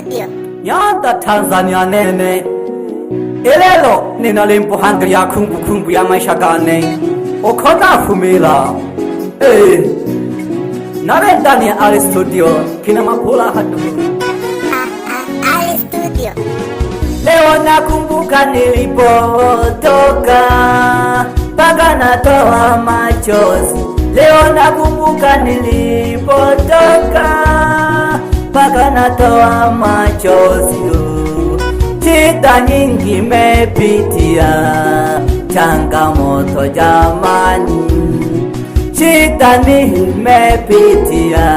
Studio. Yanda Tanzania nene Elelo nina limpo hangri ya kumbu ya maisha gane Okona fumila Nare ndani ya Ali Studio kina mapula hatu Ali Studio. Leo nakumbuka nilipotoka mpaka natoa machozi. Leo nakumbuka nilipotoka mpaka natoa machozi. Shida nyingi mepitia, changamoto jamani. Shida nimepitia,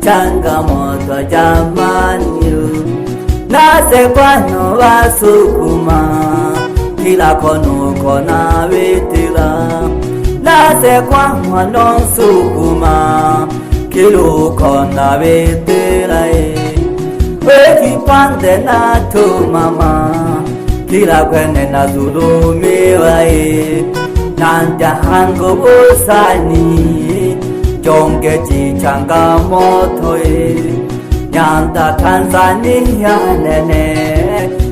changamoto jamani. Nase kwano wasukuma kila kono kona vitila. Nase kwano sukuma kilo kona vitila. Wekipande na tumama kila kwene na zulumiwa. Nanja hango busani jonge changamoto. Nyanda Tanzania nene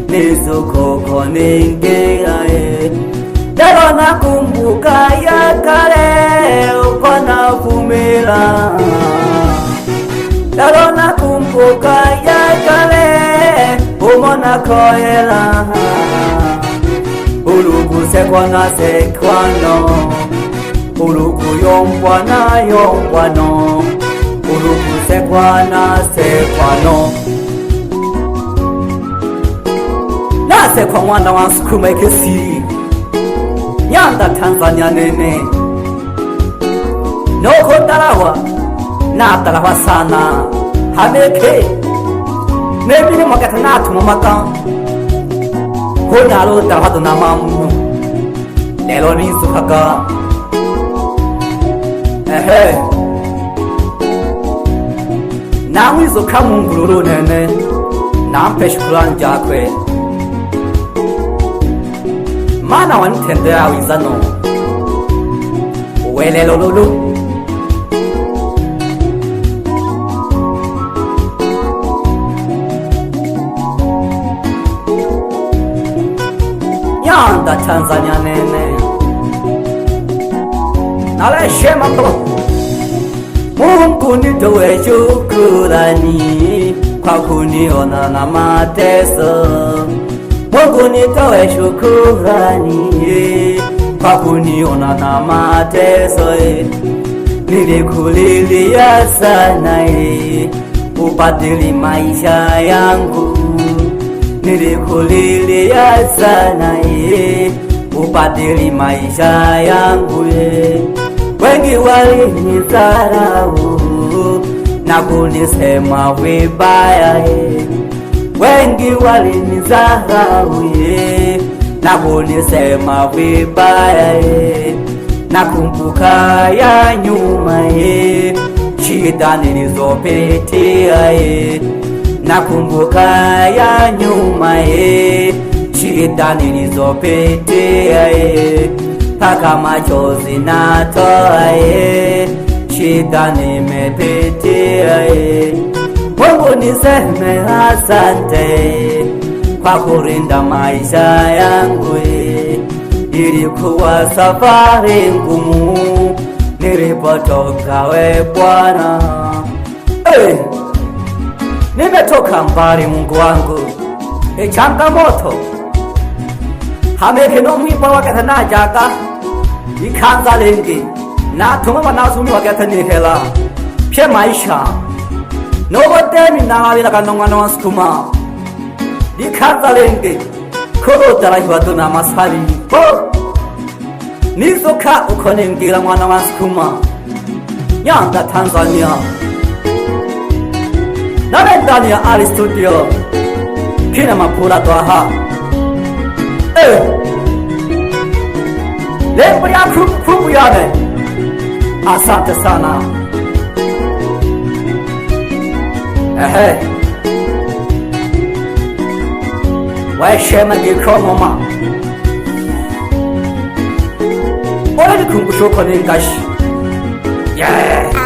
nizukoko ningia. Leo nakumbuka ya kale ukona vumila. Leo nakumbuka ya kale umona koela. Ulugu sekwana sekwano, ulugu yombwana Ulugu sekwana sekwano. Nasekwa mwana wa Sukuma Ekesi Nyanda Tanzania nene Noko tarawa na tarawa sana Hameke Nebili mwakata natu mwamaka Honalo tarawa donamamu Lelo nisu haka Namwizo kamungururu nene nampe shukurani jakwe. Mana wanitendea wizano welelo lulu. Nyanda Tanzania nene nale shema to Mungu nitoe shukurani kwa kuniona na mateso. Mungu nitoe shukurani kwa kuniona na mateso. Nilikulilia sana ubadili maisha yangu. Nilikulilia sana ubadili maisha yangu. Wengi walinidharau na kunisema vibaya. Wengi walinidharau na kunisema vibaya. Nakumbuka ya nyuma shida nilizopitia. Nakumbuka ya nyuma shida nilizopitia. Paka machozi natoa shida nimepitia. Mungu niseme asante kwa kurinda maisha yangu. Ilikuwa safari ngumu nilipotoka we Bwana. Nimetoka mbali Mungu wangu. Changamoto Hameke no mwipa wakata na jaka ikanza lengi na tumama nasumi wakata nihela pye maisha nobodemi na wabila kanongwana wa Sukuma ikanza lengi koro tarahiwa duna masari nizoka ukoningira mwana wa Sukuma. Nyanda Tanzania nare ndani ya Ali Studio kina mapura twaha. Lembo ya kumbu yane. Asante sana. Waishema gikromoma. Ole kumbu shoko ningashi. Yeah.